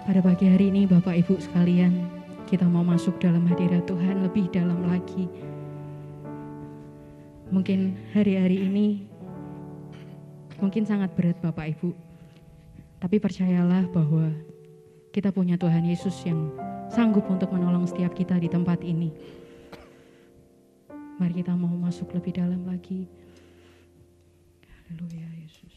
Pada pagi hari ini Bapak Ibu sekalian, kita mau masuk dalam hadirat Tuhan lebih dalam lagi. Mungkin hari-hari ini mungkin sangat berat Bapak Ibu, tapi percayalah bahwa kita punya Tuhan Yesus yang sanggup untuk menolong setiap kita di tempat ini. Mari kita mau masuk lebih dalam lagi. Haleluya Yesus.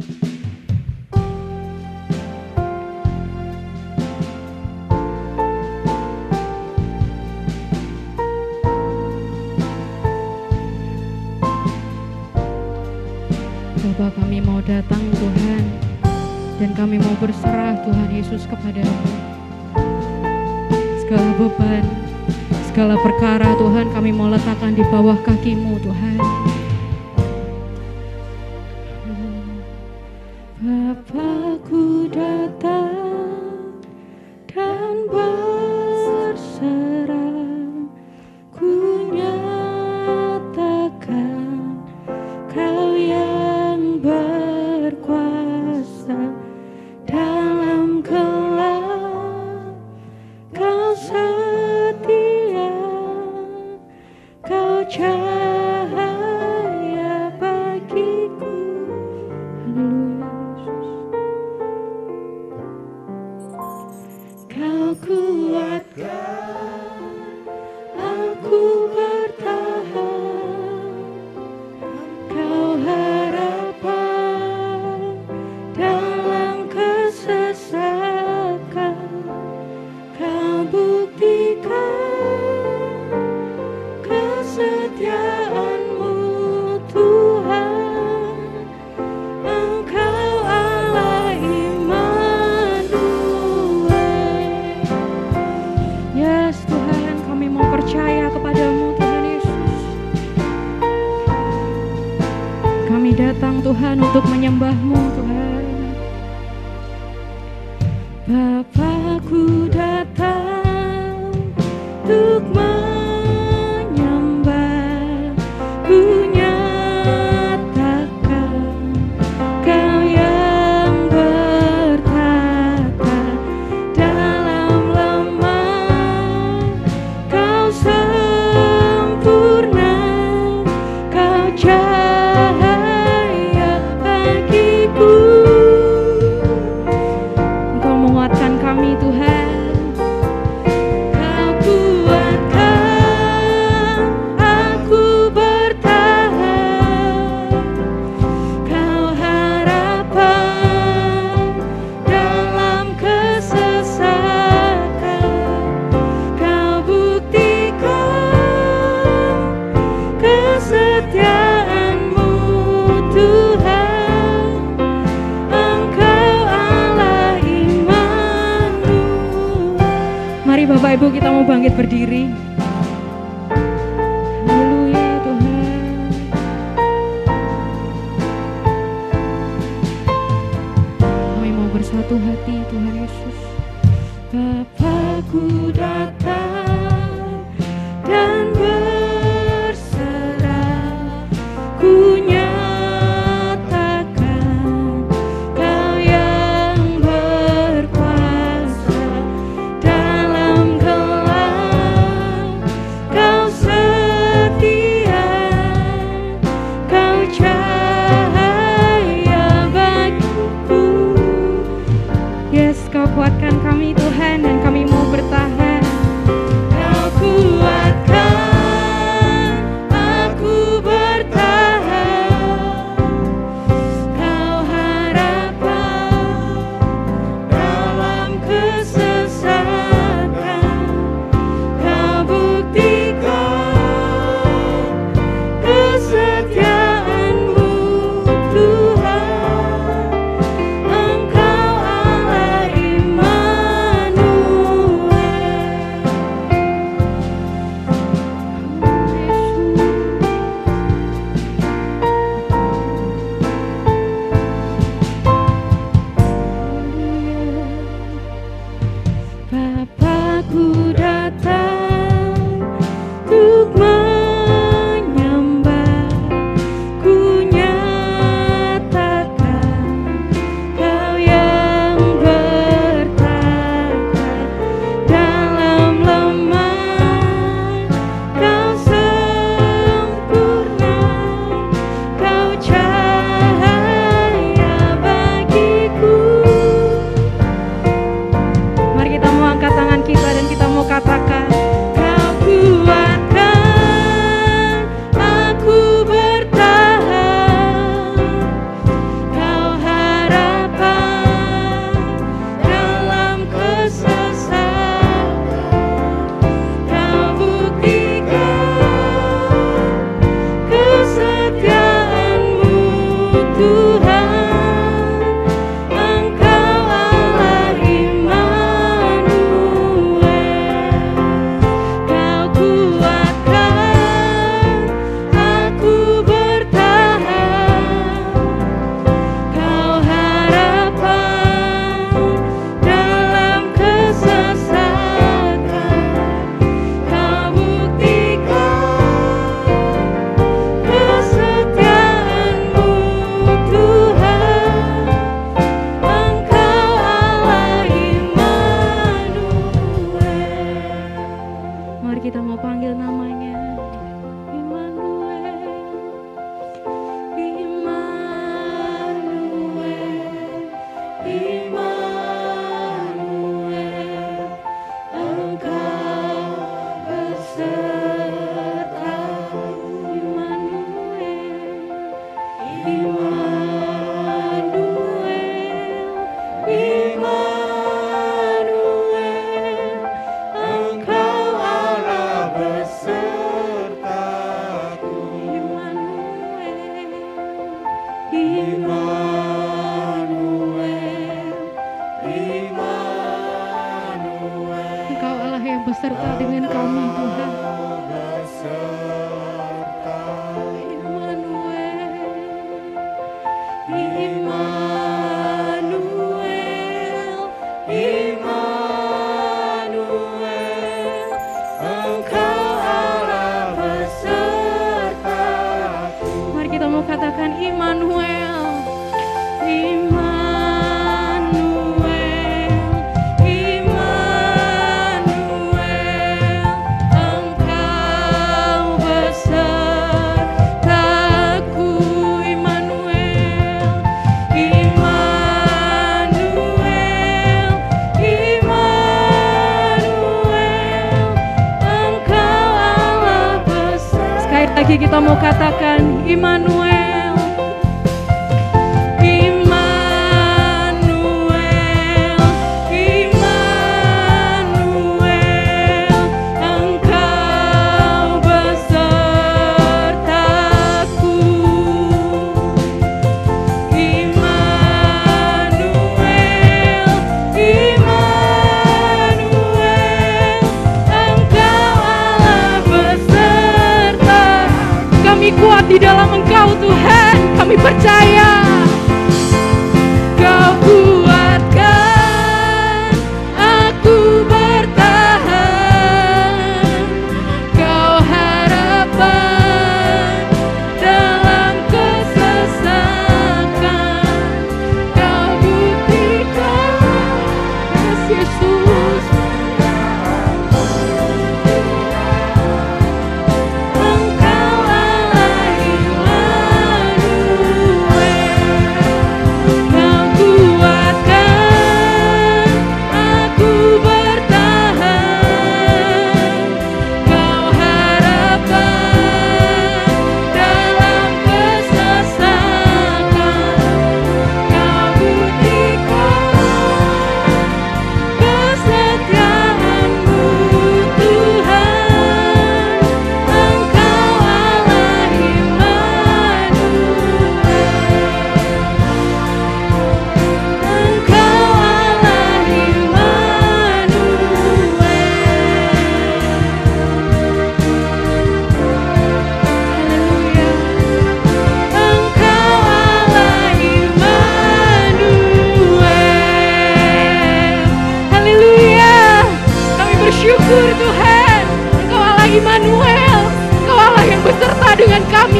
Bapa, kami mau datang Tuhan, dan kami mau berserah Tuhan Yesus kepadamu. Segala beban, segala perkara Tuhan kami mau letakkan di bawah kaki-Mu Tuhan. Bapa-Ku datang dan berserah, ku nyatakan Kau yang berkuasa dalam gelap, Kau setia, Kau cahaya bagiku. Haleluya Yesus. Kau kuatkan aku bertahan, Kau harapan dalam kesesakan, Kau buktikan kesetiaan-Mu Tuhan, Engkau Allah Immanuel. Yes Tuhan, kami mau percaya kepadamu Tuhan Yesus. Kami datang Tuhan untuk menyembah-Mu Tuhan. Bapa-Ku datang untuk menyembah, ku nyatakan Kau yang bertata dalam lemah, Kau sempurna, Kau cahaya bagiku. Engkau menguatkan kami Tuhan, Kau kuatkan aku bertahan, Kau harapan dalam kesesakan, Kau buktikan kesetiaan-Mu Tuhan, Engkau Allah Immanuel. Mari Bapak Ibu kita mau bangkit berdiri. Haleluya Tuhan. Kami mau bersatu hati Tuhan Yesus. Bapa-Ku datang dan berserah, ku nyatakan Kau yang berkuasa dalam gelap, Kau setia, Kau cahaya bagiku. Yes, Kau kuatkan kami Tuhan, dan kami mau bertahan. Kau kuatkan aku bertahan, Kau harapan dalam kesesakan, Kau buktikan kesetiaan-Mu Tuhan, Engkau Allah Immanuel. Bapa-Ku datang untuk menyembah, ku nyatakan Kau yang bertata beserta dengan kami Tuhan. Katakan Immanuel, Immanuel, Immanuel, Engkau besertaku, Immanuel, Immanuel, Immanuel, Engkau Allah besertaku. Sekali lagi kita mau katakan Immanuel. Kuat di dalam Engkau Tuhan, kami percaya Kau kuatkan aku bertahan, Kau harapan dalam kesesakan, Kau buktikan Yesus.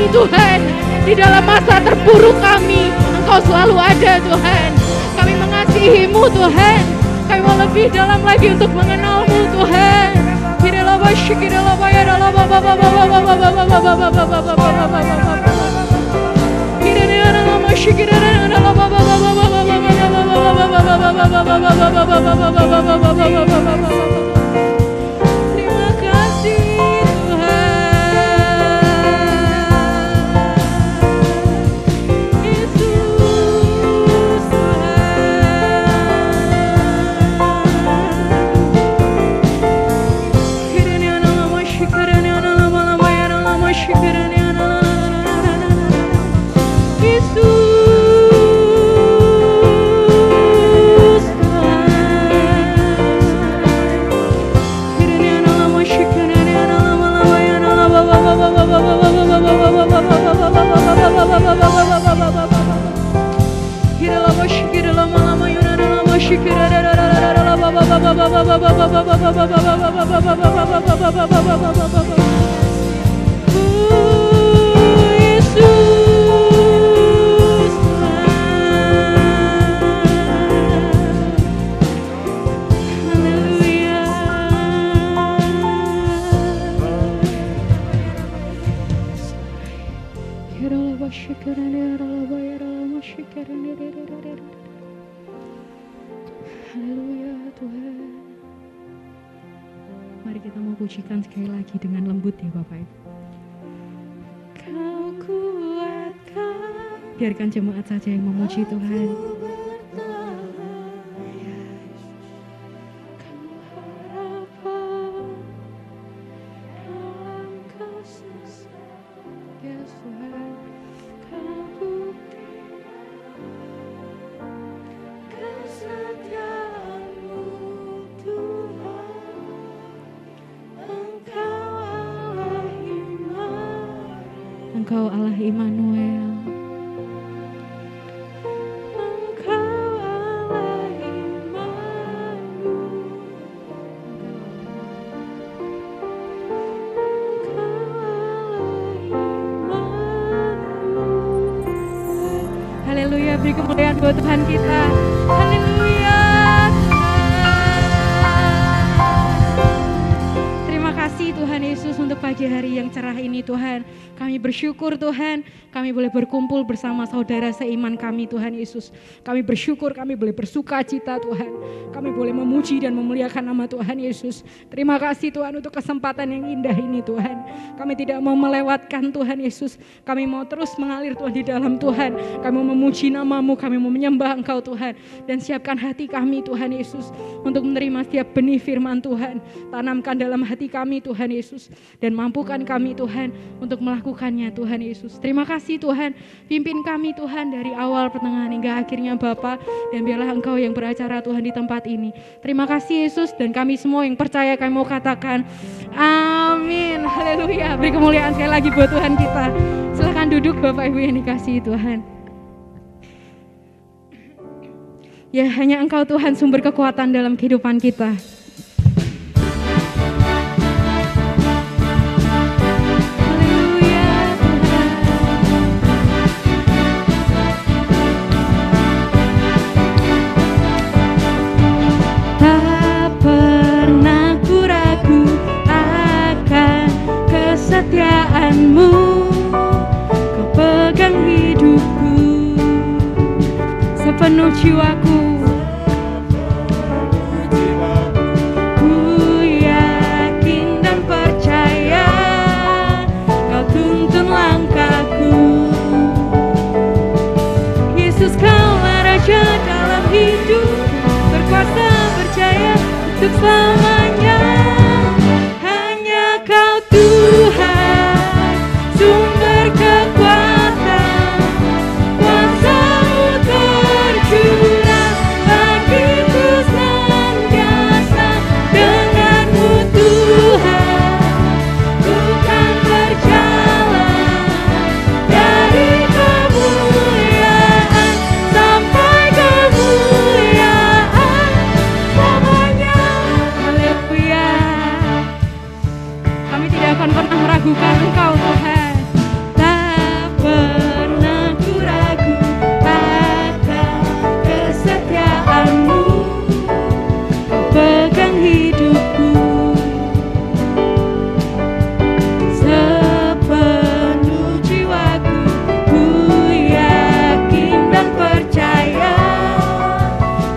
Tuhan, di dalam masa terpuruk kami, Engkau selalu ada Tuhan. Kami mengasihi-Mu Tuhan, kami mau lebih dalam lagi untuk mengenal-Mu Tuhan. Terima kasih Haleluya Tuhan. Mari kita mau pujikan sekali lagi dengan lembut ya Bapak Ibu. Kau kuatkan. Biarkan jemaat saja yang memuji Tuhan. Engkau Allah Immanuel. Haleluya, beri kemuliaan buat Tuhan kita. Haleluya. Terima kasih Tuhan Yesus untuk pagi hari yang cerah ini Tuhan. Kami bersyukur Tuhan, kami boleh berkumpul bersama saudara seiman kami Tuhan Yesus. Kami bersyukur, kami boleh bersuka cita Tuhan. Kami boleh memuji dan memuliakan nama Tuhan Yesus. Terima kasih Tuhan untuk kesempatan yang indah ini Tuhan. Kami tidak mau melewatkan Tuhan Yesus. Kami mau terus mengalir Tuhan di dalam Tuhan. Kami mau memuji nama-Mu, kami mau menyembah Engkau Tuhan. Dan siapkan hati kami Tuhan Yesus untuk menerima setiap benih firman Tuhan. Tanamkan dalam hati kami Tuhan Yesus. Dan mampukan kami Tuhan untuk melakukannya Tuhan Yesus. Terima kasih Tuhan, pimpin kami Tuhan dari awal, pertengahan hingga akhirnya Bapa. Dan biarlah Engkau yang beracara Tuhan di tempat ini. Terima kasih Yesus, dan kami semua yang percaya kami mau katakan amin. Haleluya, beri kemuliaan sekali lagi buat Tuhan kita. Silakan duduk Bapak Ibu yang dikasihi Tuhan. Ya, hanya Engkau Tuhan sumber kekuatan dalam kehidupan kita. Kesetiaan-Mu, Kau pegang hidupku, sepenuh jiwaku. Ku yakin dan percaya Kau tuntun langkahku. Yesus, Kaulah Raja dalam hidup, berkuasa berjaya untuk selamanya. Kau Tuhan, sumber kekuatan, kuasa-Mu tercurah bagiku senantiasa. Dengan-Mu Tuhan, ku kan berjalan dari kemuliaan sampai kemuliaan selamanya. Haleluya. Kami tidak akan pernah meragukan Engkau Tuhan. Tak pernah ku ragu akan kesetiaan-Mu, Kau pegang hidupku, sepenuh jiwaku. Ku yakin dan percaya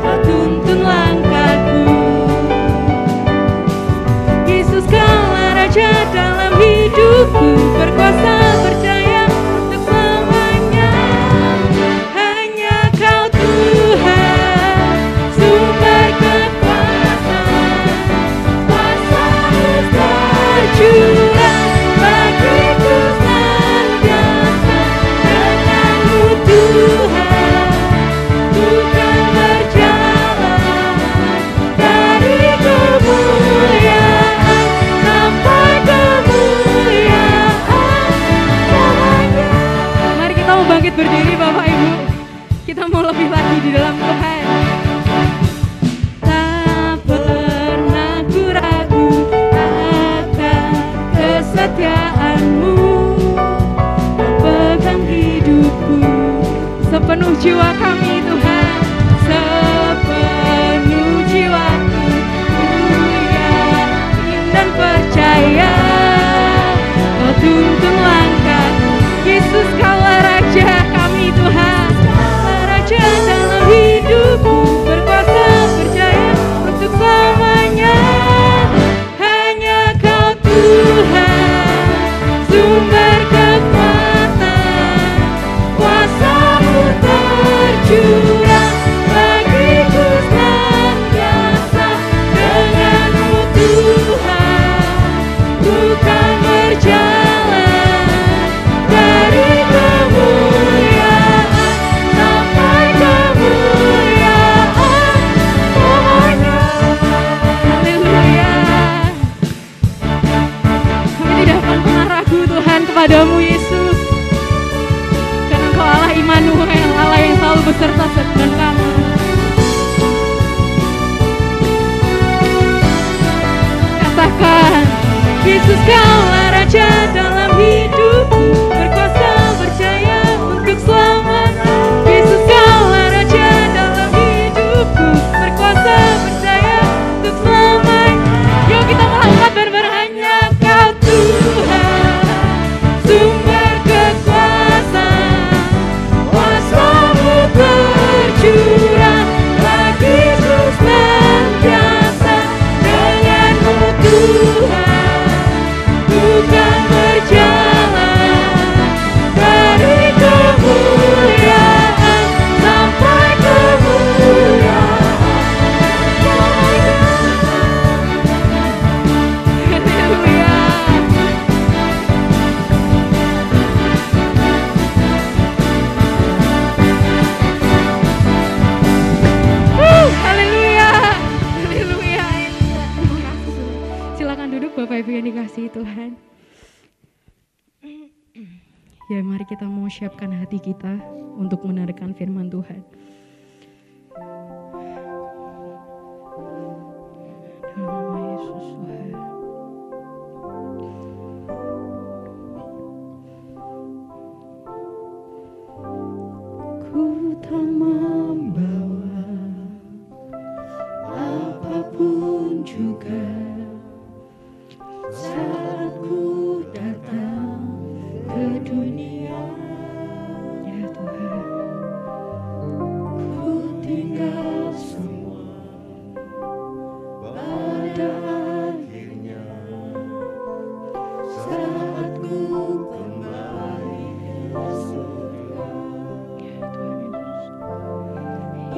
Kau tuntun langkahku. Yesus, Kaulah Raja dalam hidupku, Yesus kaulah Raja dalam hidupku, berkuasa percaya untuk selamanya. Yesus kaulah Raja dalam hidupku, berkuasa percaya untuk selamanya. Yuk kita mengangkat bareng-bareng, hanya Kau Tuhan, sumber kekuasaan, kuasa-Mu bercurah lagi terus senantiasa. Denganmu Tuhan, bukan berjalan dari kemuliaan sampai kemuliaan. Haleluya. Haleluya. Haleluya. Silakan duduk Bapak Ibu yang dikasihi Tuhan. Ya, mari kita mau siapkan hati kita untuk mendengarkan firman Tuhan. Dalam nama Yesus Tuhan. Ku tak membawa apapun juga saat ku datang ke dunia. Ya Tuhan. Ku tinggal semua pada akhirnya saat ku kembali ke surga. Ya Tuhan Yesus.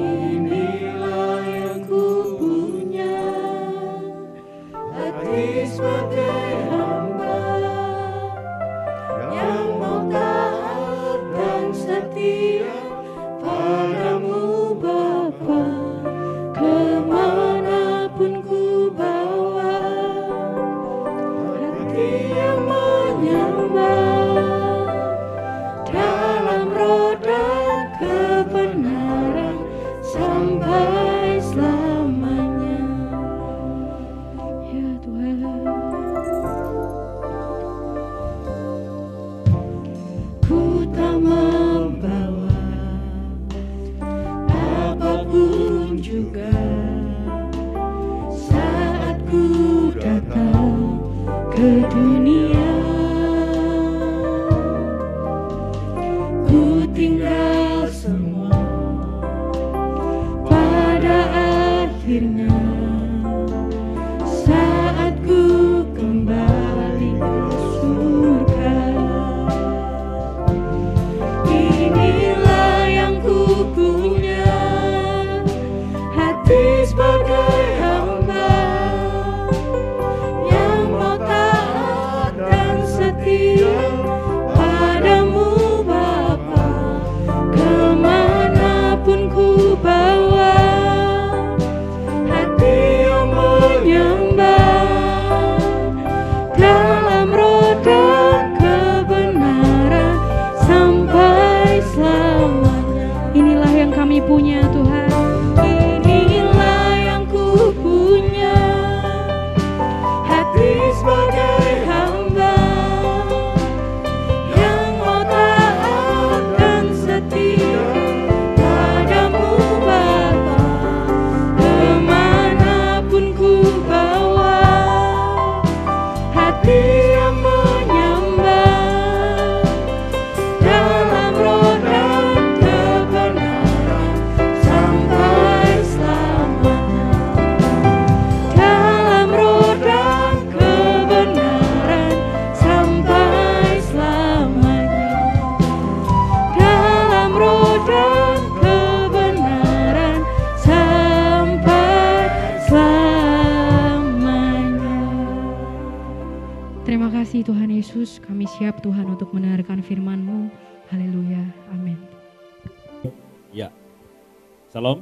Inilah yang ku punya, hati sebagai hamba yang mau taat dan setia padamu Bapa. Kemanapun ku bawa, hati yang menyembah dalam roh dan kebenaran sampai selamanya. Ya Tuhan. Ku tak membawa apapun juga saat ku datang ke dunia. Ku tinggal semua pada akhirnya saat ku kembali ke surga. Inilah yang ku punya, hati sebagai hamba yang mau taat dan setia padamu Bapa. Kemanapun ku bawa, hati yang menyembah dalam roh dan kebenaran sampai selamanya. Inilah yang kami punya Tuhan. Inilah yang ku punya, hati sebagai hamba yang mau taat dan setia padamu Bapa. Kemanapun ku bawa, hati yang menyembah dalam roh dan kebenaran sampai selamanya. Dalam roh dan kebenaran sampai selamanya. Dalam roh dan kebenaran sampai selamanya. Terima kasih Tuhan Yesus, kami siap Tuhan untuk mendengarkan firman-Mu. Haleluya, amin. Ya, salam.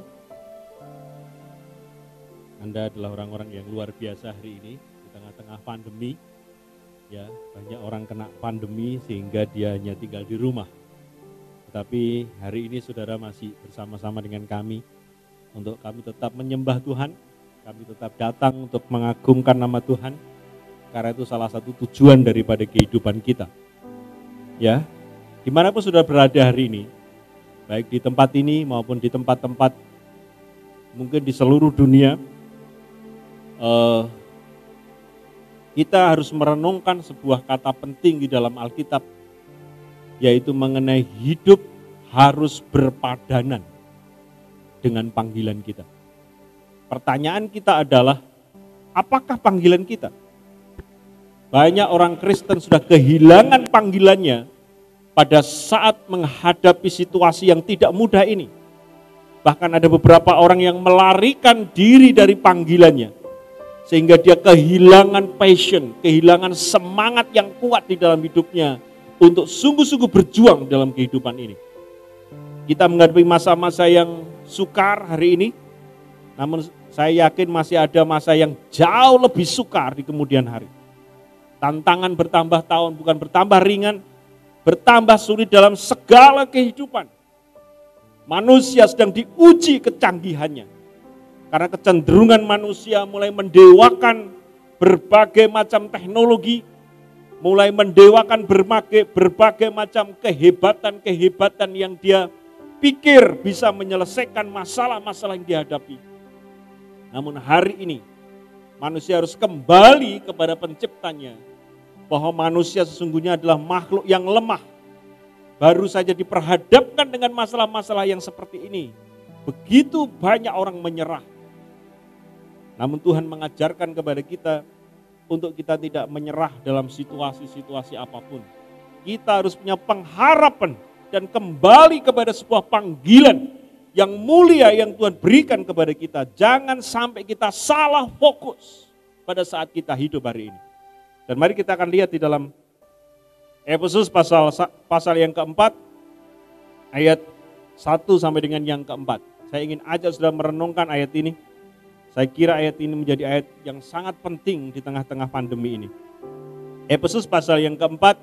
Anda adalah orang-orang yang luar biasa hari ini di tengah-tengah pandemi. Ya, banyak orang kena pandemi sehingga dia hanya tinggal di rumah. Tetapi hari ini saudara masih bersama-sama dengan kami untuk kami tetap menyembah Tuhan, kami tetap datang untuk mengagungkan nama Tuhan. Karena itu salah satu tujuan daripada kehidupan kita. Ya, dimanapun sudah berada hari ini, baik di tempat ini maupun di tempat-tempat mungkin di seluruh dunia, kita harus merenungkan sebuah kata penting di dalam Alkitab, yaitu mengenai hidup harus berpadanan dengan panggilan kita. Pertanyaan kita adalah, apakah panggilan kita? Banyak orang Kristen sudah kehilangan panggilannya pada saat menghadapi situasi yang tidak mudah ini. Bahkan ada beberapa orang yang melarikan diri dari panggilannya, sehingga dia kehilangan passion, kehilangan semangat yang kuat di dalam hidupnya untuk sungguh-sungguh berjuang dalam kehidupan ini. Kita menghadapi masa-masa yang sukar hari ini, namun saya yakin masih ada masa yang jauh lebih sukar di kemudian hari. Tantangan bertambah tahun, bukan bertambah ringan, bertambah sulit dalam segala kehidupan. Manusia sedang diuji kecanggihannya. Karena kecenderungan manusia mulai mendewakan berbagai macam teknologi, mulai mendewakan berbagai macam kehebatan yang dia pikir bisa menyelesaikan masalah-masalah yang dihadapi. Namun hari ini manusia harus kembali kepada penciptanya, bahwa manusia sesungguhnya adalah makhluk yang lemah. Baru saja diperhadapkan dengan masalah-masalah yang seperti ini, begitu banyak orang menyerah. Namun Tuhan mengajarkan kepada kita untuk kita tidak menyerah dalam situasi-situasi apapun. Kita harus punya pengharapan dan kembali kepada sebuah panggilan yang mulia yang Tuhan berikan kepada kita. Jangan sampai kita salah fokus pada saat kita hidup hari ini. Dan mari kita akan lihat di dalam Efesus pasal yang keempat, ayat 1 sampai dengan yang keempat. Saya ingin ajak saudara merenungkan ayat ini. Saya kira ayat ini menjadi ayat yang sangat penting di tengah-tengah pandemi ini. Efesus pasal yang keempat,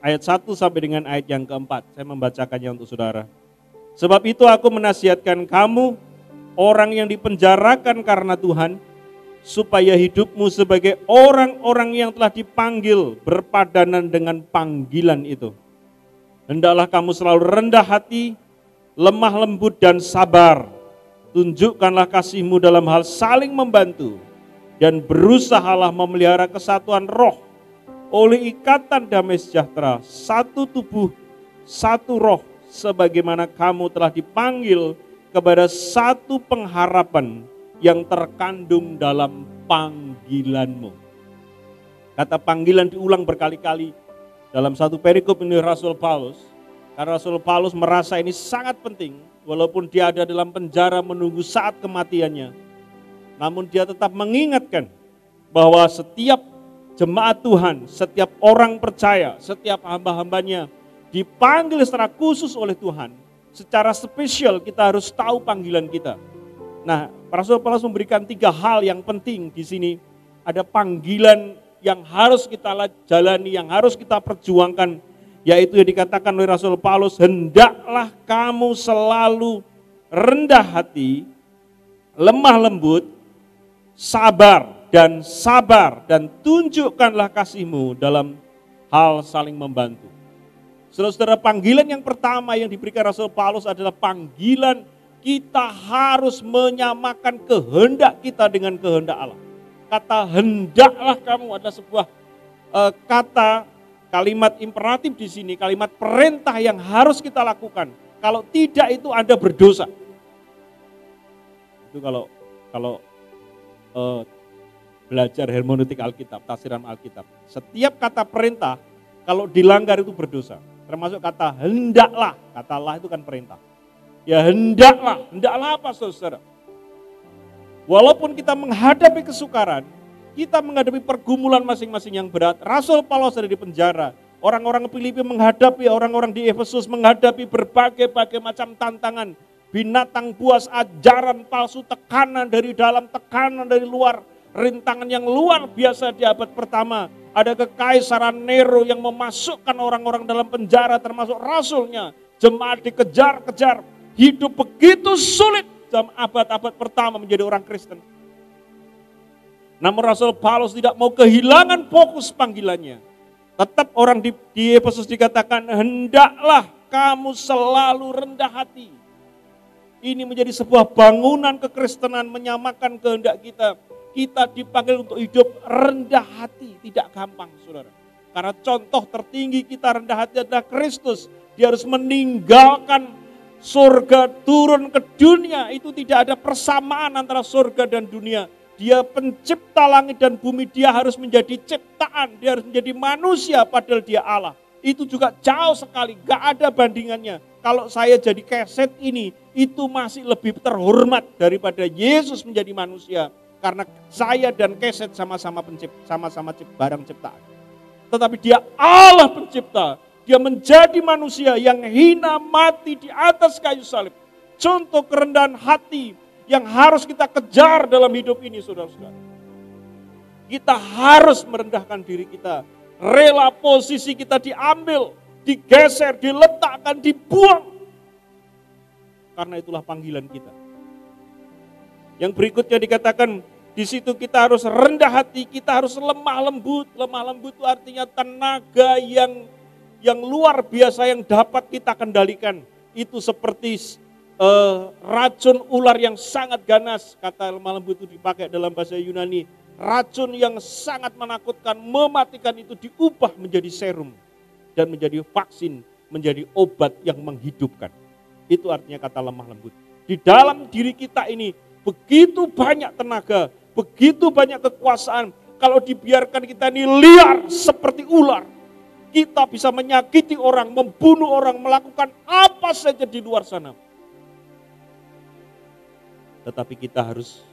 ayat 1 sampai dengan ayat yang keempat. Saya membacakannya untuk saudara. Sebab itu aku menasihatkan kamu, orang yang dipenjarakan karena Tuhan, supaya hidupmu sebagai orang-orang yang telah dipanggil berpadanan dengan panggilan itu. Hendaklah kamu selalu rendah hati, lemah lembut dan sabar. Tunjukkanlah kasihmu dalam hal saling membantu, dan berusahalah memelihara kesatuan roh oleh ikatan damai sejahtera, satu tubuh, satu roh, sebagaimana kamu telah dipanggil kepada satu pengharapan yang terkandung dalam panggilanmu. Kata panggilan diulang berkali-kali dalam satu perikop ini Rasul Paulus. Karena Rasul Paulus merasa ini sangat penting, walaupun dia ada dalam penjara menunggu saat kematiannya. Namun dia tetap mengingatkan bahwa setiap jemaat Tuhan, setiap orang percaya, setiap hamba-hambanya dipanggil secara khusus oleh Tuhan. Secara spesial kita harus tahu panggilan kita. Nah, Rasul Paulus memberikan 3 hal yang penting di sini. Ada panggilan yang harus kita jalani, yang harus kita perjuangkan, yaitu yang dikatakan oleh Rasul Paulus, hendaklah kamu selalu rendah hati, lemah lembut, sabar, dan tunjukkanlah kasihmu dalam hal saling membantu. Saudara-saudara, panggilan yang pertama yang diberikan Rasul Paulus adalah panggilan kita harus menyamakan kehendak kita dengan kehendak Allah. Kata hendaklah kamu adalah sebuah kata, kalimat imperatif di sini, kalimat perintah yang harus kita lakukan. Kalau tidak itu Anda berdosa. Itu kalau belajar hermeneutik Alkitab, tafsiran Alkitab. Setiap kata perintah kalau dilanggar itu berdosa. Termasuk kata hendaklah, kata Allah itu kan perintah. Ya hendaklah apa saudara? Walaupun kita menghadapi kesukaran, kita menghadapi pergumulan masing-masing yang berat. Rasul Paulus ada di penjara, orang-orang Filipi menghadapi, orang-orang di Efesus menghadapi berbagai macam tantangan. Binatang buas, ajaran palsu, tekanan dari dalam, tekanan dari luar. Rintangan yang luar biasa di abad pertama. Ada kekaisaran Nero yang memasukkan orang-orang dalam penjara termasuk rasulnya. Jemaat dikejar-kejar. Hidup begitu sulit dalam abad-abad pertama menjadi orang Kristen. Namun Rasul Paulus tidak mau kehilangan fokus panggilannya. Tetap orang di Efesus dikatakan, hendaklah kamu selalu rendah hati. Ini menjadi sebuah bangunan kekristenan menyamakan kehendak kita. Kita dipanggil untuk hidup rendah hati, tidak gampang saudara. Karena contoh tertinggi kita rendah hati adalah Kristus. Dia harus meninggalkan surga turun ke dunia. Itu tidak ada persamaan antara surga dan dunia. Dia pencipta langit dan bumi, dia harus menjadi ciptaan, dia harus menjadi manusia padahal dia Allah. Itu juga jauh sekali, gak ada bandingannya. Kalau saya jadi keset ini, itu masih lebih terhormat daripada Yesus menjadi manusia. Karena saya dan keset sama-sama barang ciptaan. Tetapi dia Allah pencipta, dia menjadi manusia yang hina mati di atas kayu salib. Contoh kerendahan hati yang harus kita kejar dalam hidup ini saudara-saudara. Kita harus merendahkan diri kita. Rela posisi kita diambil, digeser, diletakkan, dibuang. Karena itulah panggilan kita. Yang berikutnya dikatakan, di situ kita harus rendah hati, kita harus lemah lembut. Lemah lembut itu artinya tenaga yang luar biasa yang dapat kita kendalikan. Itu seperti racun ular yang sangat ganas, kata lemah lembut itu dipakai dalam bahasa Yunani. Racun yang sangat menakutkan, mematikan itu diubah menjadi serum dan menjadi vaksin, menjadi obat yang menghidupkan. Itu artinya kata lemah lembut. Di dalam diri kita ini begitu banyak tenaga, begitu banyak kekuasaan. Kalau dibiarkan kita ini liar seperti ular, kita bisa menyakiti orang, membunuh orang, melakukan apa saja di luar sana. Tetapi kita harus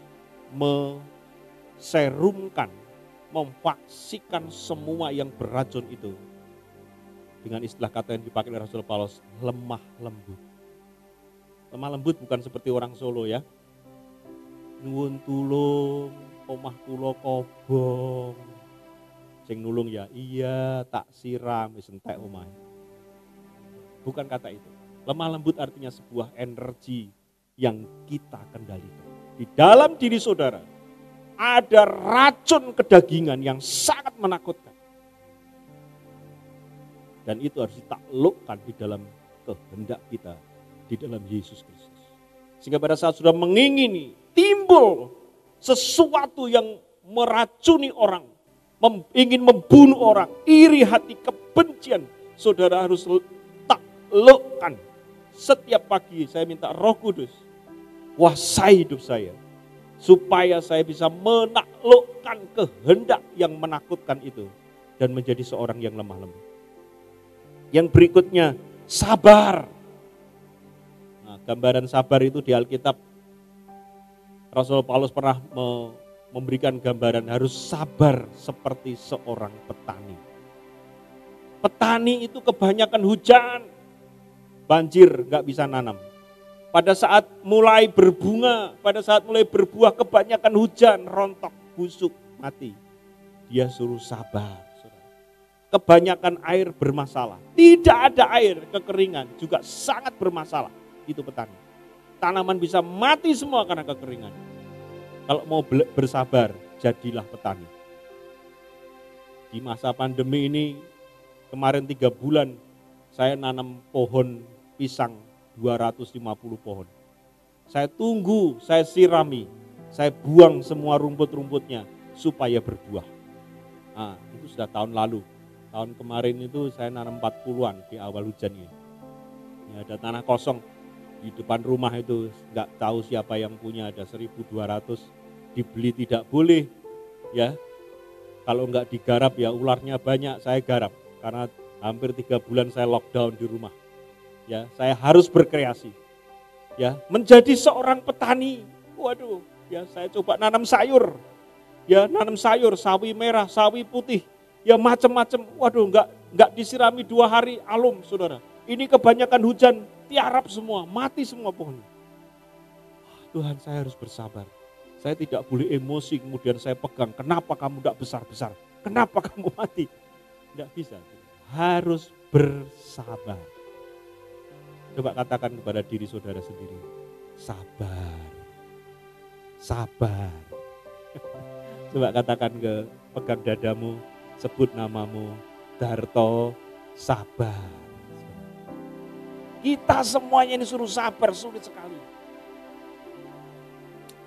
serumkan, memvaksikan semua yang beracun itu. Dengan istilah kata yang dipakai oleh Rasul Paulus, lemah lembut. Lemah lembut bukan seperti orang Solo ya. Nuwun tulung, omah kula kobong. Sing nulung ya, iya tak siram wis entek omahe. Bukan kata itu. Lemah lembut artinya sebuah energi yang kita kendalikan. Di dalam diri saudara ada racun kedagingan yang sangat menakutkan. Dan itu harus ditaklukkan di dalam kehendak kita, di dalam Yesus Kristus. Sehingga pada saat sudah mengingini, timbul sesuatu yang meracuni orang, ingin membunuh orang, iri hati, kebencian, saudara harus taklukkan. Setiap pagi saya minta Roh Kudus kuasai hidup saya, supaya saya bisa menaklukkan kehendak yang menakutkan itu dan menjadi seorang yang lemah lembut. Yang berikutnya, sabar. Nah, gambaran sabar itu di Alkitab, Rasul Paulus pernah memberikan gambaran harus sabar seperti seorang petani. Petani itu kebanyakan hujan, banjir, gak bisa nanam. Pada saat mulai berbunga, pada saat mulai berbuah, kebanyakan hujan, rontok, busuk, mati. Dia suruh sabar. Kebanyakan air bermasalah. Tidak ada air, kekeringan juga sangat bermasalah. Itu petani. Tanaman bisa mati semua karena kekeringan. Kalau mau bersabar, jadilah petani. Di masa pandemi ini, kemarin 3 bulan, saya nanam pohon pisang 250 pohon. Saya tunggu, saya sirami, saya buang semua rumput-rumputnya supaya berbuah. Nah, itu sudah tahun lalu. Tahun kemarin itu saya nanam 40-an di awal hujan ini. Ya, ada tanah kosong di depan rumah itu, nggak tahu siapa yang punya, ada 1.200, dibeli tidak boleh. Ya, kalau nggak digarap ya ularnya banyak, saya garap karena hampir 3 bulan saya lockdown di rumah. Ya, saya harus berkreasi. Ya, menjadi seorang petani. Waduh, ya saya coba nanam sayur. Ya, nanam sayur, sawi merah, sawi putih. Ya macam-macam. Waduh, enggak disirami 2 hari alum, Saudara. Ini kebanyakan hujan, tiarap semua, mati semua pohon. Tuhan, saya harus bersabar. Saya tidak boleh emosi kemudian saya pegang. Kenapa kamu enggak besar-besar? Kenapa kamu mati? Enggak bisa. Harus bersabar. Coba katakan kepada diri saudara sendiri, sabar, sabar. Coba katakan pegang dadamu, sebut namamu, Darto, sabar. Kita semuanya ini suruh sabar, sulit sekali.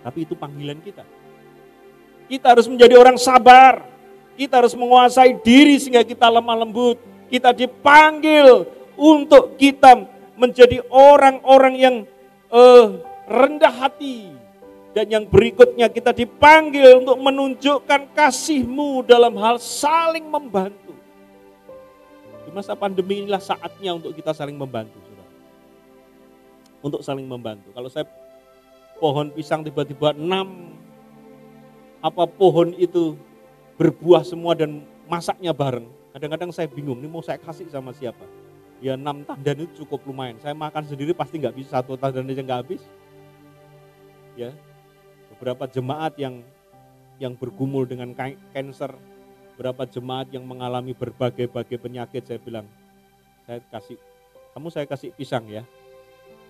Tapi itu panggilan kita. Kita harus menjadi orang sabar. Kita harus menguasai diri sehingga kita lemah lembut. Kita dipanggil untuk kita menjadi orang-orang yang rendah hati. Dan yang berikutnya kita dipanggil untuk menunjukkan kasih-Mu dalam hal saling membantu. Di masa pandemi inilah saatnya untuk kita saling membantu. Saudara. Untuk saling membantu. Kalau saya pohon pisang tiba-tiba 6 pohon itu berbuah semua dan masaknya bareng. Kadang-kadang saya bingung, ini mau saya kasih sama siapa? Ya 6 tandan itu cukup lumayan. Saya makan sendiri pasti nggak bisa, 1 tandan aja nggak habis. Ya, beberapa jemaat yang bergumul dengan kanker, beberapa jemaat yang mengalami berbagai penyakit, saya bilang, saya kasih pisang ya.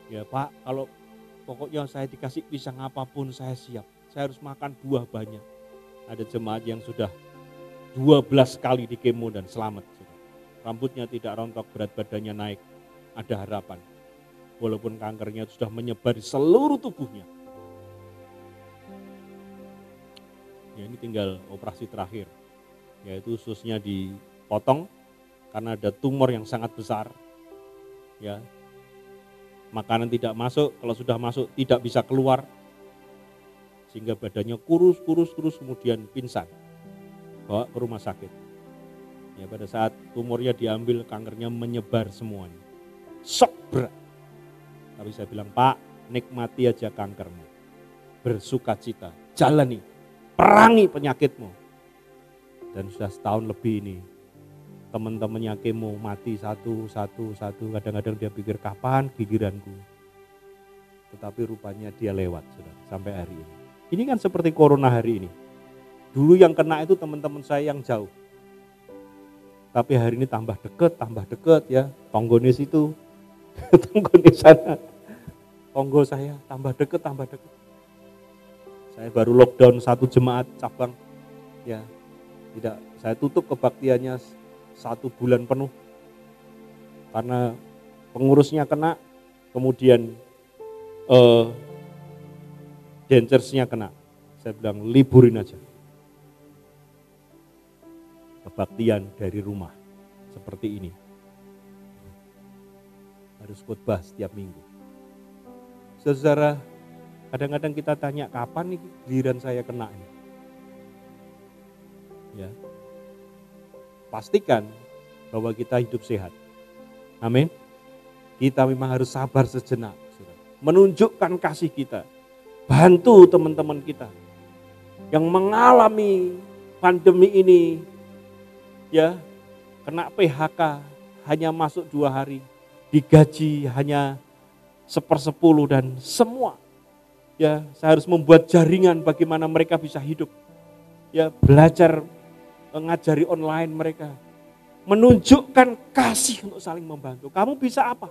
Ya Pak, kalau pokoknya saya dikasih pisang apapun saya siap. Saya harus makan buah banyak. Ada jemaat yang sudah 12 kali di kemo dan selamat. Rambutnya tidak rontok, berat badannya naik. Ada harapan. Walaupun kankernya sudah menyebar di seluruh tubuhnya. Ya, ini tinggal operasi terakhir. Yaitu ususnya dipotong karena ada tumor yang sangat besar. Ya. Makanan tidak masuk, kalau sudah masuk tidak bisa keluar. Sehingga badannya kurus kemudian pingsan. Bawa ke rumah sakit. Ya, pada saat tumornya diambil, kankernya menyebar semuanya. Shock berat. Tapi saya bilang, Pak, nikmati aja kankermu. Bersukacita, jalani, perangi penyakitmu. Dan sudah setahun lebih ini, teman-temannya kemo mati satu. Kadang-kadang dia pikir, kapan giliranku? Tetapi rupanya dia lewat, saudara, sampai hari ini. Ini kan seperti corona hari ini. Dulu yang kena itu teman-teman saya yang jauh. Tapi hari ini tambah deket ya. Tonggone situ, tonggone sana. Tonggo saya tambah deket. Saya baru lockdown 1 jemaat cabang. Ya, tidak, saya tutup kebaktiannya 1 bulan penuh. Karena pengurusnya kena, kemudian dancersnya kena. Saya bilang liburin aja. Kebaktian dari rumah seperti ini. Harus khotbah setiap minggu. Saudara, kadang-kadang kita tanya kapan nih giliran saya kena ini. Ya. Pastikan bahwa kita hidup sehat. Amin. Kita memang harus sabar sejenak, saudara. Menunjukkan kasih kita. Bantu teman-teman kita yang mengalami pandemi ini. Ya, kena PHK hanya masuk 2 hari, digaji hanya 1/10 dan semua. Ya, saya harus membuat jaringan bagaimana mereka bisa hidup. Ya, belajar mengajari online mereka. Menunjukkan kasih untuk saling membantu. Kamu bisa apa?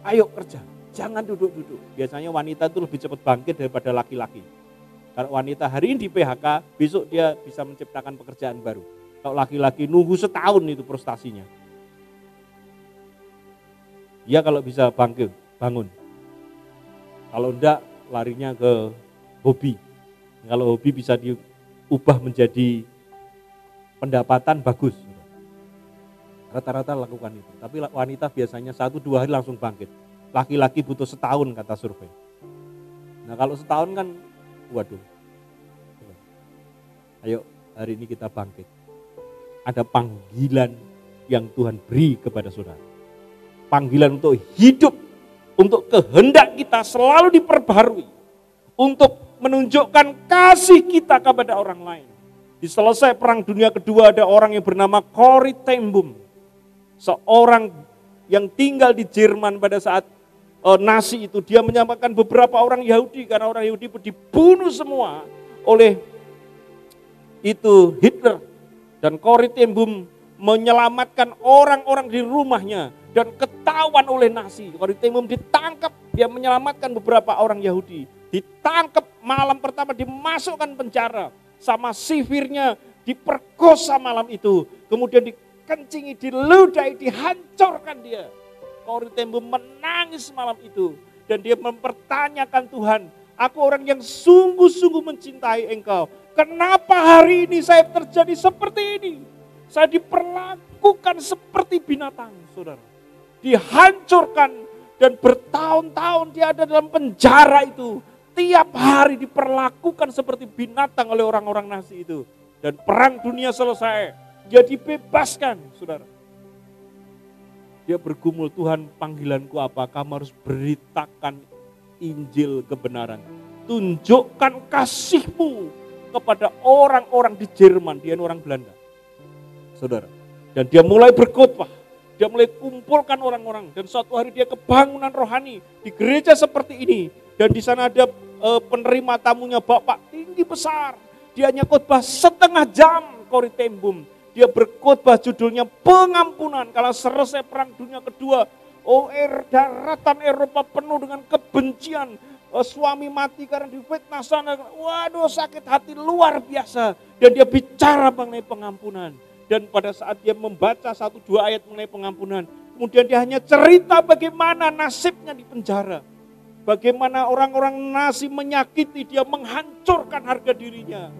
Ayo kerja, jangan duduk-duduk. Biasanya wanita itu lebih cepat bangkit daripada laki-laki. Kalau wanita hari ini di PHK, besok dia bisa menciptakan pekerjaan baru. Kalau laki-laki nunggu setahun itu prestasinya. Dia kalau bisa bangkit, bangun. Kalau enggak, larinya ke hobi. Kalau hobi bisa diubah menjadi pendapatan, bagus. Rata-rata lakukan itu. Tapi wanita biasanya 1-2 hari langsung bangkit. Laki-laki butuh setahun kata survei. Nah kalau setahun kan, waduh. Ayo hari ini kita bangkit. Ada panggilan yang Tuhan beri kepada saudara. Panggilan untuk hidup, untuk kehendak kita selalu diperbarui. Untuk menunjukkan kasih kita kepada orang lain. Di selesai Perang Dunia Kedua ada orang yang bernama Corrie ten Boom. Seorang yang tinggal di Jerman pada saat Nazi itu. Dia menyamakan beberapa orang Yahudi karena orang Yahudi dibunuh semua oleh itu Hitler. Dan Corrie ten Boom menyelamatkan orang-orang di rumahnya dan ketahuan oleh Nazi. Corrie ten Boom ditangkap, dia menyelamatkan beberapa orang Yahudi. Ditangkap malam pertama, dimasukkan penjara. sama sihirnya, diperkosa malam itu. Kemudian dikencingi, diludahi, dihancurkan dia. Corrie ten Boom menangis malam itu. Dan dia mempertanyakan Tuhan, aku orang yang sungguh-sungguh mencintai Engkau. Kenapa hari ini saya terjadi seperti ini? Saya diperlakukan seperti binatang, saudara. Dihancurkan dan bertahun-tahun dia ada dalam penjara itu. Tiap hari diperlakukan seperti binatang oleh orang-orang Nazi itu. Dan perang dunia selesai, dia dibebaskan, saudara. Dia bergumul, Tuhan panggilanku apa? Kamu harus beritakan Injil kebenaran. Tunjukkan kasih-Mu kepada orang-orang di Jerman, dia orang Belanda. Saudara. Dan dia mulai berkhotbah, dia mulai kumpulkan orang-orang. Dan suatu hari dia kebangunan rohani di gereja seperti ini. Dan di sana ada penerima tamunya Bapak tinggi besar. Dia hanya khotbah setengah jam, Corrie ten Boom. Dia berkhotbah judulnya pengampunan. Kalau selesai perang dunia kedua, daratan Eropa penuh dengan kebencian. Suami mati karena difitnah sana. Waduh, sakit hati luar biasa. Dan dia bicara mengenai pengampunan. Dan pada saat dia membaca 1-2 ayat mengenai pengampunan, kemudian dia hanya cerita bagaimana nasibnya di penjara. Bagaimana orang-orang Nazi menyakiti dia, menghancurkan harga dirinya.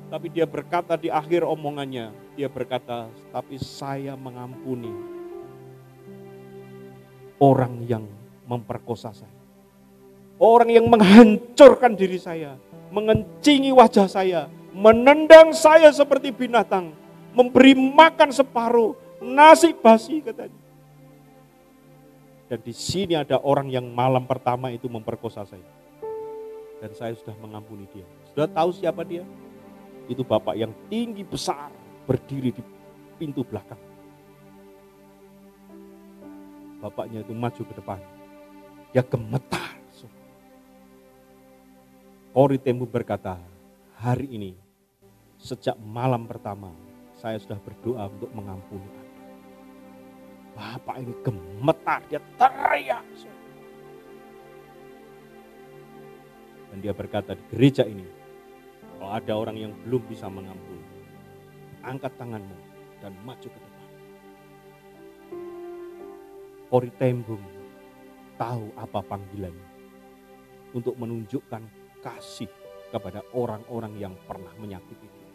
Tapi dia berkata di akhir omongannya, dia berkata, tapi saya mengampuni orang yang memperkosa saya. Orang yang menghancurkan diri saya, mengencingi wajah saya, menendang saya seperti binatang, memberi makan separuh, nasi basi katanya. Dan di sini ada orang yang malam pertama itu memperkosa saya. Dan saya sudah mengampuni dia. Sudah tahu siapa dia? Itu bapak yang tinggi besar berdiri di pintu belakang. Bapaknya itu maju ke depan. Dia gemetar. Corrie ten Boom berkata, hari ini sejak malam pertama saya sudah berdoa untuk mengampuni Anda. Bapak ini gemetar, dia teriak. Dan dia berkata di gereja ini, kalau ada orang yang belum bisa mengampuni, angkat tanganmu dan maju ke depan. Corrie ten Boom tahu apa panggilannya untuk menunjukkan kasih kepada orang-orang yang pernah menyakiti dia.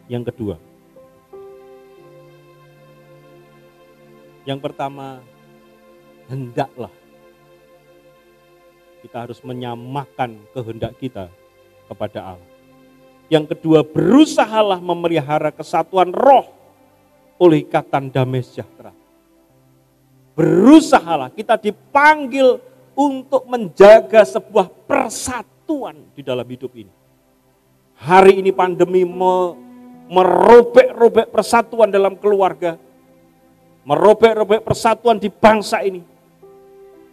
Yang kedua, yang pertama, hendaklah kita harus menyamakan kehendak kita kepada Allah. Yang kedua, berusahalah memelihara kesatuan roh oleh ikatan damai sejahtera. Berusahalah, kita dipanggil untuk menjaga sebuah persatuan di dalam hidup ini. Hari ini pandemi merobek-robek persatuan dalam keluarga, merobek-robek persatuan di bangsa ini.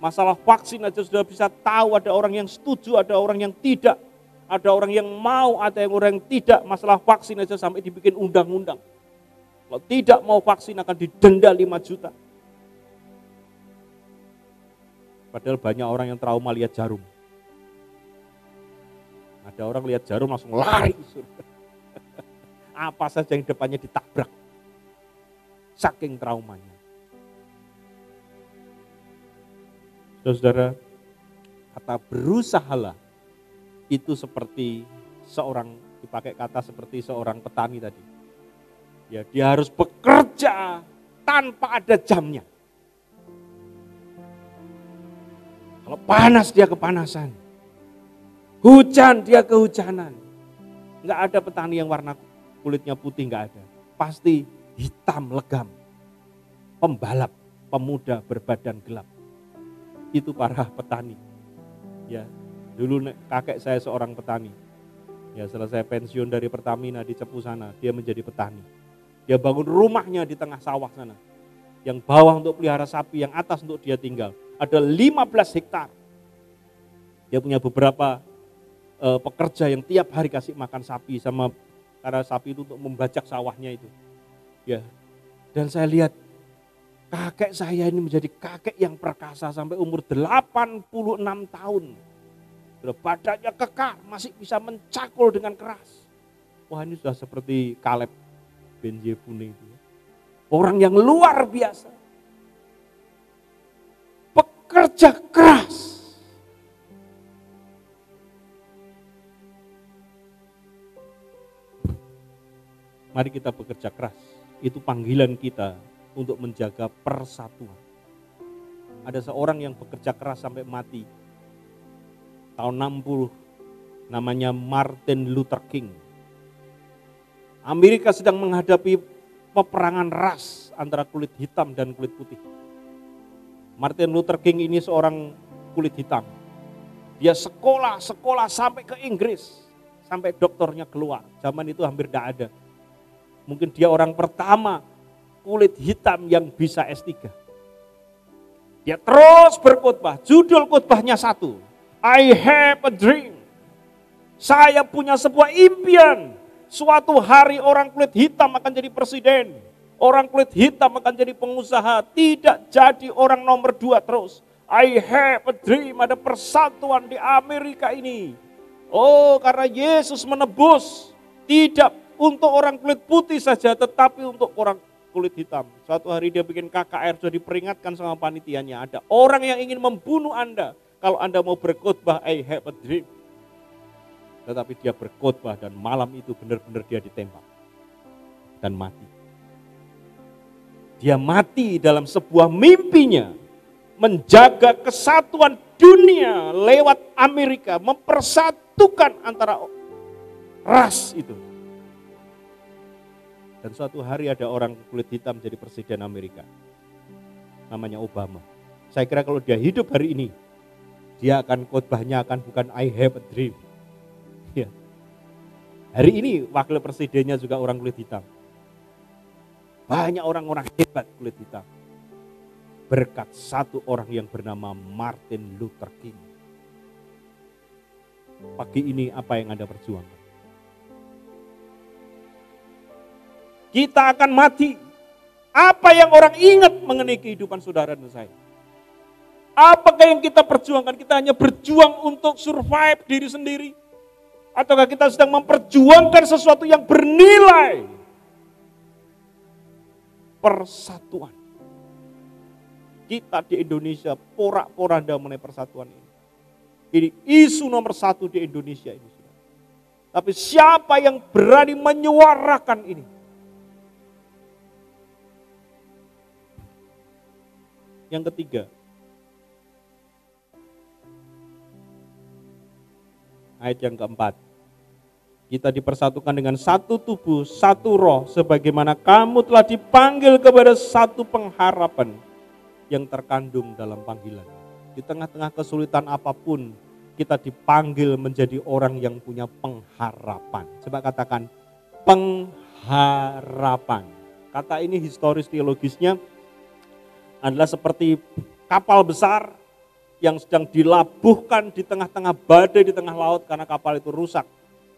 Masalah vaksin aja sudah bisa tahu, ada orang yang setuju, ada orang yang tidak, ada orang yang mau, ada orang yang tidak. Masalah vaksin aja sampai dibikin undang-undang. Kalau tidak mau vaksin akan didenda 5 juta. Padahal banyak orang yang trauma lihat jarum. Ada orang lihat jarum langsung lari. Apa saja yang depannya ditabrak. Saking traumanya. Saudara, kata berusahalah itu seperti seorang, dipakai kata seperti seorang petani tadi. Ya, dia harus bekerja tanpa ada jamnya. Kalau panas dia kepanasan, hujan dia kehujanan. Enggak ada petani yang warna kulitnya putih, enggak ada. Pasti hitam legam. Pembalap, pemuda berbadan gelap. Itu para petani. Ya, dulu kakek saya seorang petani. Ya, selesai pensiun dari Pertamina di Cepu sana, dia menjadi petani. Dia bangun rumahnya di tengah sawah sana. Yang bawah untuk pelihara sapi, yang atas untuk dia tinggal. Ada 15 hektar. Dia punya beberapa pekerja yang tiap hari kasih makan sapi, sama karena sapi itu untuk membajak sawahnya itu. Ya. Dan saya lihat kakek saya ini menjadi kakek yang perkasa sampai umur 86 tahun. Sudah badannya kekar, masih bisa mencakul dengan keras. Wah, ini sudah seperti Kaleb bin Yefune itu. Orang yang luar biasa. Pekerja keras. Mari kita bekerja keras. Itu panggilan kita untuk menjaga persatuan. Ada seorang yang bekerja keras sampai mati. Tahun 60, namanya Martin Luther King. Amerika sedang menghadapi peperangan ras antara kulit hitam dan kulit putih. Martin Luther King ini seorang kulit hitam. Dia sekolah sampai ke Inggris. Sampai doktornya keluar. Zaman itu hampir tidak ada. Mungkin dia orang pertama kulit hitam yang bisa S3. Dia terus berkhotbah. Judul khotbahnya satu. I have a dream. Saya punya sebuah impian. Suatu hari orang kulit hitam akan jadi presiden. Orang kulit hitam akan jadi pengusaha. Tidak jadi orang nomor 2 terus. I have a dream. Ada persatuan di Amerika ini. Oh, karena Yesus menebus. Tidak untuk orang kulit putih saja, tetapi untuk orang kulit hitam. Suatu hari dia bikin KKR, sudah diperingatkan sama panitianya. Ada orang yang ingin membunuh Anda. Kalau Anda mau berkhotbah, I have a dream. Tetapi dia berkhotbah dan malam itu benar-benar dia ditembak. Dan mati. Dia mati dalam sebuah mimpinya. Menjaga kesatuan dunia lewat Amerika. Mempersatukan antara ras itu. Dan suatu hari ada orang kulit hitam jadi presiden Amerika. Namanya Obama. Saya kira kalau dia hidup hari ini, dia akan khotbahnya akan bukan I have a dream. Ya. Hari ini wakil presidennya juga orang kulit hitam. Banyak orang-orang hebat kulit hitam. Berkat satu orang yang bernama Martin Luther King. Pagi ini apa yang Anda perjuangkan? Kita akan mati. Apa yang orang ingat mengenai kehidupan saudara dan saya? Apakah yang kita perjuangkan? Kita hanya berjuang untuk survive diri sendiri? Ataukah kita sedang memperjuangkan sesuatu yang bernilai? Persatuan. Kita di Indonesia porak-poranda mengenai persatuan ini. Ini isu nomor 1 di Indonesia ini. Tapi siapa yang berani menyuarakan ini? Yang ketiga, ayat yang keempat, kita dipersatukan dengan satu tubuh, satu roh, sebagaimana kamu telah dipanggil kepada satu pengharapan yang terkandung dalam panggilan. Di tengah-tengah kesulitan apapun, kita dipanggil menjadi orang yang punya pengharapan. Coba katakan, pengharapan. Kata ini historis teologisnya adalah seperti kapal besar yang sedang dilabuhkan di tengah-tengah badai di tengah laut karena kapal itu rusak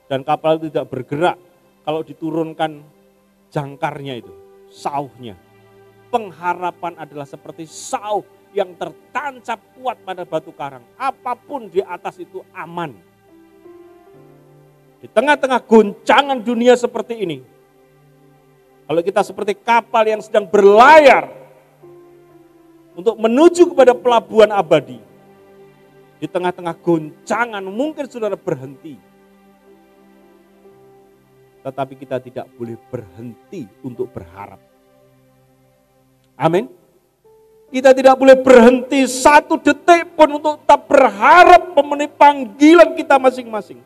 dan kapal itu tidak bergerak kalau diturunkan jangkarnya itu, sauhnya. Pengharapan adalah seperti sauh yang tertancap kuat pada batu karang. Apapun di atas itu aman. Di tengah-tengah goncangan dunia seperti ini, kalau kita seperti kapal yang sedang berlayar untuk menuju kepada pelabuhan abadi. Di tengah-tengah goncangan mungkin saudara berhenti. Tetapi kita tidak boleh berhenti untuk berharap. Amin. Kita tidak boleh berhenti 1 detik pun untuk tetap berharap memenuhi panggilan kita masing-masing.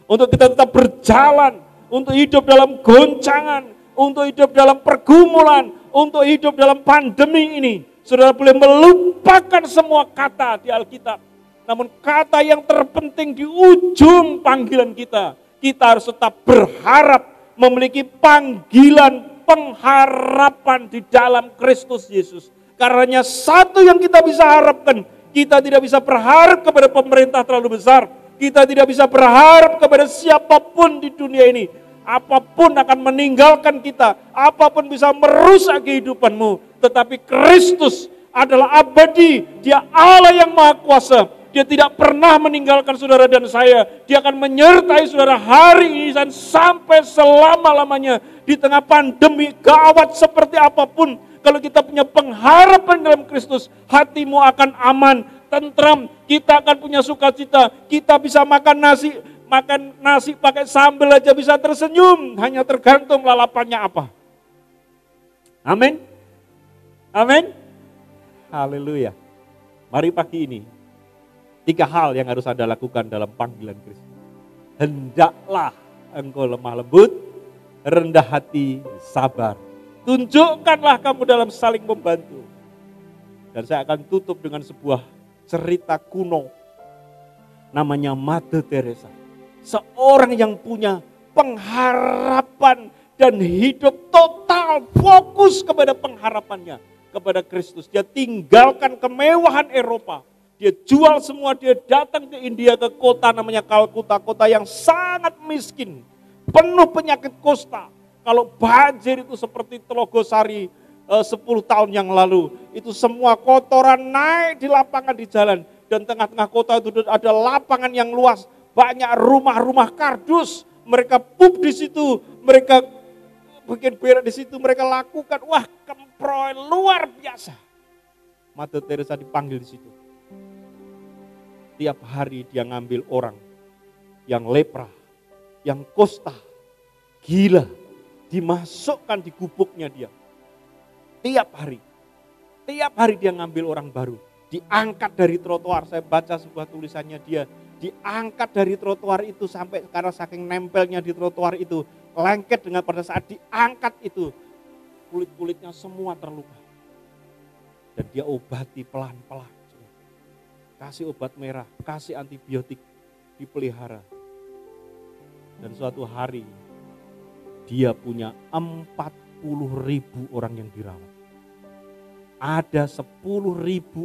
Untuk kita tetap berjalan, untuk hidup dalam goncangan, untuk hidup dalam pergumulan, untuk hidup dalam pandemi ini. Saudara boleh melupakan semua kata di Alkitab. Namun kata yang terpenting di ujung panggilan kita. Kita harus tetap berharap memiliki panggilan pengharapan di dalam Kristus Yesus. Karenanya satu yang kita bisa harapkan. Kita tidak bisa berharap kepada pemerintah terlalu besar. Kita tidak bisa berharap kepada siapapun di dunia ini. Apapun akan meninggalkan kita. Apapun bisa merusak kehidupanmu. Tetapi Kristus adalah abadi. Dia Allah yang Maha Kuasa. Dia tidak pernah meninggalkan saudara dan saya. Dia akan menyertai saudara hari ini dan sampai selama-lamanya. Di tengah pandemi gawat seperti apapun, kalau kita punya pengharapan dalam Kristus, hatimu akan aman, tentram, kita akan punya sukacita. Kita bisa makan nasi pakai sambal aja bisa tersenyum, hanya tergantung lalapannya apa. Amin. Amin. Haleluya. Mari pagi ini 3 hal yang harus Anda lakukan dalam panggilan Kristus. Hendaklah engkau lemah lembut, rendah hati, sabar. Tunjukkanlah kamu dalam saling membantu. Dan saya akan tutup dengan sebuah cerita kuno. Namanya Mother Teresa. Seorang yang punya pengharapan dan hidup total fokus kepada pengharapannya, kepada Kristus. Dia tinggalkan kemewahan Eropa. Dia jual semua, dia datang ke India, ke kota namanya Kalkuta, kota yang sangat miskin, penuh penyakit kusta. Kalau banjir itu seperti Telogosari 10 tahun yang lalu, itu semua kotoran naik di lapangan di jalan. Dan tengah-tengah kota itu ada lapangan yang luas, banyak rumah-rumah kardus. Mereka pup di situ, mereka bikin berak di situ, mereka lakukan, wah kemproy luar biasa. Mother Teresa dipanggil di situ. Tiap hari dia ngambil orang yang lepra, yang kusta, gila, dimasukkan di gubuknya dia. Tiap hari dia ngambil orang baru, diangkat dari trotoar. Saya baca sebuah tulisannya dia, diangkat dari trotoar itu sampai karena saking nempelnya di trotoar itu, lengket dengan pada saat diangkat itu, kulit-kulitnya semua terluka. Dan dia obati pelan-pelan. Kasih obat merah, kasih antibiotik, dipelihara. Dan suatu hari dia punya 40.000 orang yang dirawat. Ada 10.000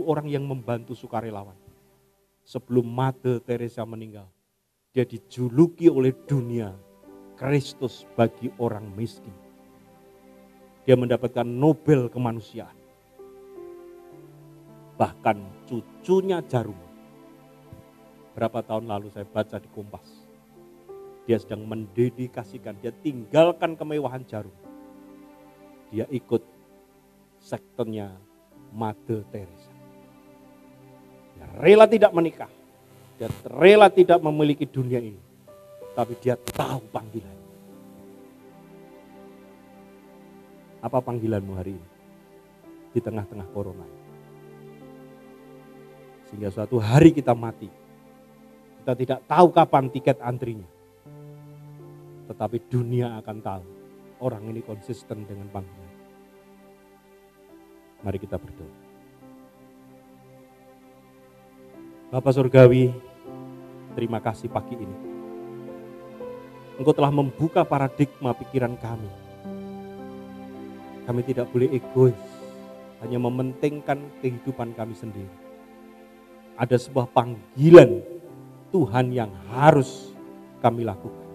orang yang membantu sukarelawan. Sebelum Mother Teresa meninggal, dia dijuluki oleh dunia Kristus bagi orang miskin. Dia mendapatkan Nobel kemanusiaan. Bahkan cucunya Jarum, berapa tahun lalu saya baca di Kompas, dia sedang mendedikasikan, dia tinggalkan kemewahan Jarum. Dia ikut sektennya Mother Teresa. Dia rela tidak menikah, dia rela tidak memiliki dunia ini, tapi dia tahu panggilan. Apa panggilanmu hari ini? Di tengah-tengah corona. Sehingga suatu hari kita mati. Kita tidak tahu kapan tiket antrinya. Tetapi dunia akan tahu orang ini konsisten dengan panggilan. Mari kita berdoa. Bapa Surgawi, terima kasih pagi ini. Engkau telah membuka paradigma pikiran kami. Kami tidak boleh egois, hanya mementingkan kehidupan kami sendiri. Ada sebuah panggilan Tuhan yang harus kami lakukan.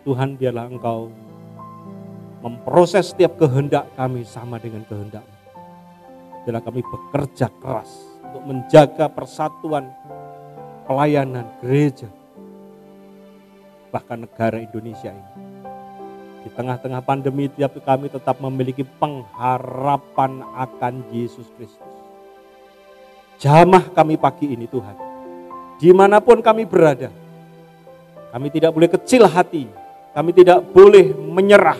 Tuhan, biarlah Engkau memproses setiap kehendak kami sama dengan kehendak-Mu. Biarlah kami bekerja keras untuk menjaga persatuan, pelayanan gereja, bahkan negara Indonesia ini. Di tengah-tengah pandemi, tiap kami tetap memiliki pengharapan akan Yesus Kristus. Jamah kami pagi ini Tuhan, dimanapun kami berada, kami tidak boleh kecil hati, kami tidak boleh menyerah,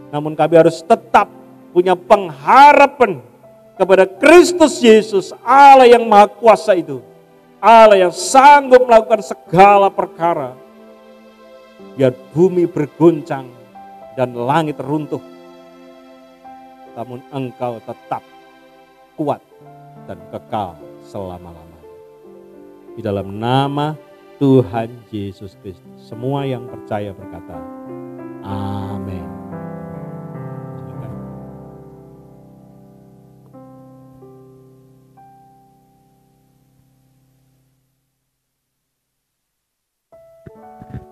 namun kami harus tetap punya pengharapan kepada Kristus Yesus, Allah yang Maha Kuasa itu, Allah yang sanggup melakukan segala perkara, biar bumi berguncang dan langit runtuh, namun Engkau tetap kuat dan kekal selama-lamanya. Di dalam nama Tuhan Yesus Kristus, semua yang percaya berkata, amin.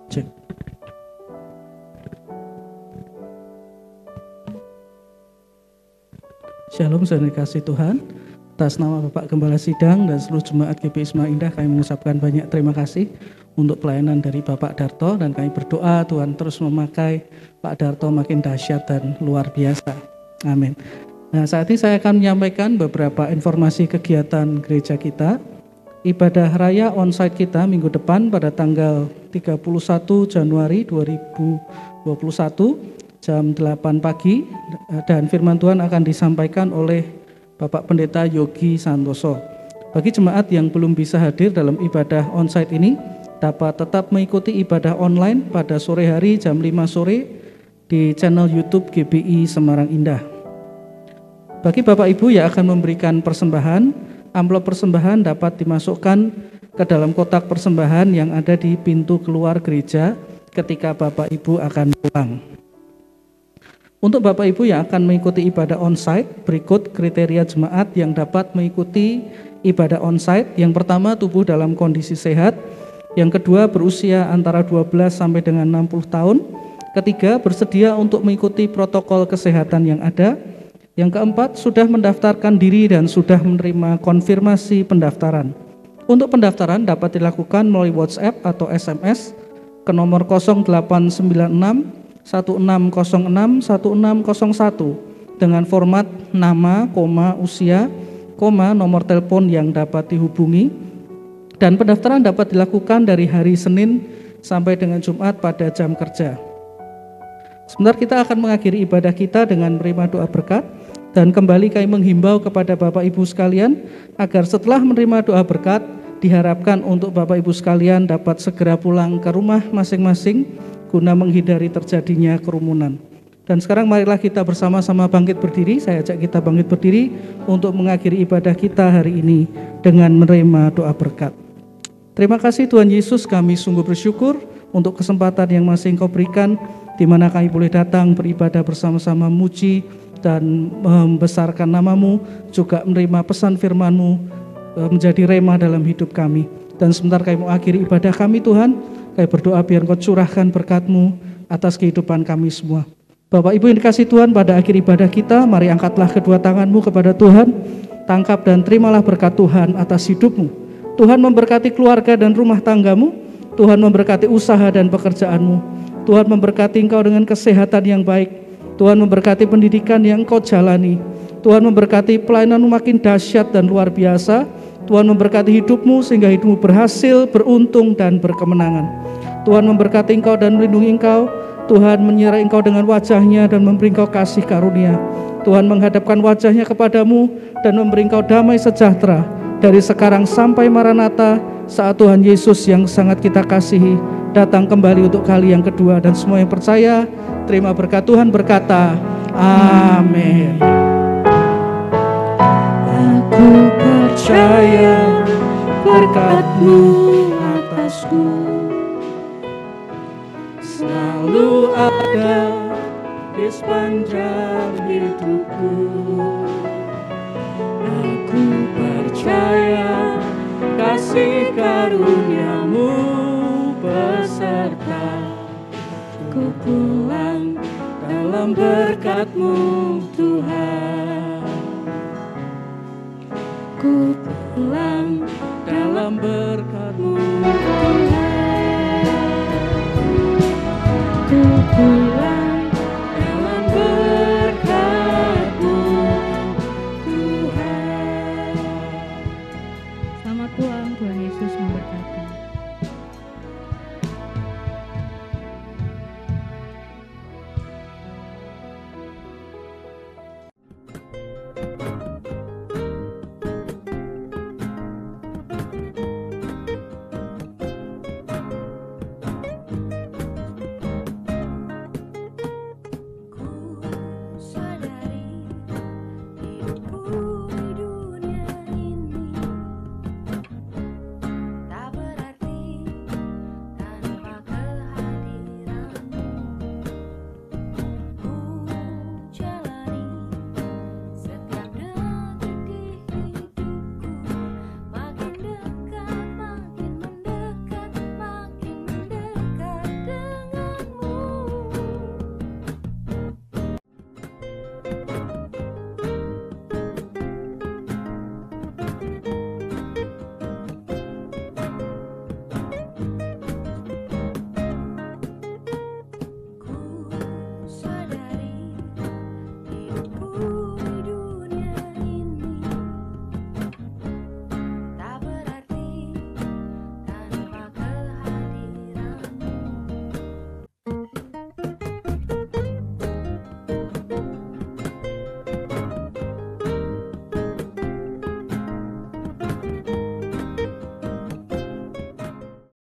Cek. Shalom, saudara kasih Tuhan. Atas nama Bapak Gembala Sidang dan seluruh jemaat GBI Semarang Indah, kami mengucapkan banyak terima kasih untuk pelayanan dari Bapak Darto, dan kami berdoa Tuhan terus memakai Pak Darto makin dahsyat dan luar biasa. Amin. Nah, saat ini saya akan menyampaikan beberapa informasi kegiatan gereja kita. Ibadah raya onsite kita minggu depan pada tanggal 31 Januari 2021 jam 8 pagi, dan firman Tuhan akan disampaikan oleh Bapak Pendeta Yogi Santoso. Bagi jemaat yang belum bisa hadir dalam ibadah onsite ini, dapat tetap mengikuti ibadah online pada sore hari jam 5 sore di channel YouTube GBI Semarang Indah. Bagi Bapak Ibu yang akan memberikan persembahan, amplop persembahan dapat dimasukkan ke dalam kotak persembahan yang ada di pintu keluar gereja ketika Bapak Ibu akan pulang. Untuk Bapak Ibu yang akan mengikuti ibadah onsite, berikut kriteria jemaat yang dapat mengikuti ibadah onsite. Yang pertama, tubuh dalam kondisi sehat. Yang kedua, berusia antara 12 sampai dengan 60 tahun. Ketiga, bersedia untuk mengikuti protokol kesehatan yang ada. Yang keempat, sudah mendaftarkan diri dan sudah menerima konfirmasi pendaftaran. Untuk pendaftaran dapat dilakukan melalui WhatsApp atau SMS ke nomor 0896 1606 1601 dengan format nama, usia, nomor telepon yang dapat dihubungi, dan pendaftaran dapat dilakukan dari hari Senin sampai dengan Jumat pada jam kerja. Sebentar kita akan mengakhiri ibadah kita dengan menerima doa berkat, dan kembali kami menghimbau kepada Bapak Ibu sekalian agar setelah menerima doa berkat, diharapkan untuk Bapak Ibu sekalian dapat segera pulang ke rumah masing-masing guna menghindari terjadinya kerumunan. Dan sekarang marilah kita bersama-sama bangkit berdiri. Saya ajak kita bangkit berdiri untuk mengakhiri ibadah kita hari ini dengan menerima doa berkat. Terima kasih Tuhan Yesus, kami sungguh bersyukur untuk kesempatan yang masih Engkau berikan, di mana kami boleh datang beribadah bersama-sama, muji dan membesarkan nama-Mu, juga menerima pesan firman-Mu menjadi rema dalam hidup kami. Dan sebentar kami mau akhiri ibadah kami Tuhan, kami berdoa biar Engkau curahkan berkat-Mu atas kehidupan kami semua. Bapak Ibu yang dikasihi Tuhan, pada akhir ibadah kita, mari angkatlah kedua tangan-Mu kepada Tuhan, tangkap dan terimalah berkat Tuhan atas hidup-Mu. Tuhan memberkati keluarga dan rumah tangga-Mu, Tuhan memberkati usaha dan pekerjaan-Mu, Tuhan memberkati Engkau dengan kesehatan yang baik, Tuhan memberkati pendidikan yang Engkau jalani, Tuhan memberkati pelayanan-Mu makin dahsyat dan luar biasa. Tuhan memberkati hidupmu sehingga hidupmu berhasil, beruntung dan berkemenangan. Tuhan memberkati engkau dan melindungi engkau. Tuhan menyertai engkau dengan wajah-Nya dan memberi engkau kasih karunia. Tuhan menghadapkan wajah-Nya kepadamu dan memberi engkau damai sejahtera dari sekarang sampai Maranatha, saat Tuhan Yesus yang sangat kita kasihi datang kembali untuk kali yang kedua. Dan semua yang percaya terima berkat Tuhan berkata amin. Aku percaya berkat-Mu atasku selalu ada di sepanjang hidupku. Aku percaya kasih karunia-Mu beserta ku pulang dalam berkat-Mu Tuhan. Ku pulang dalam berkat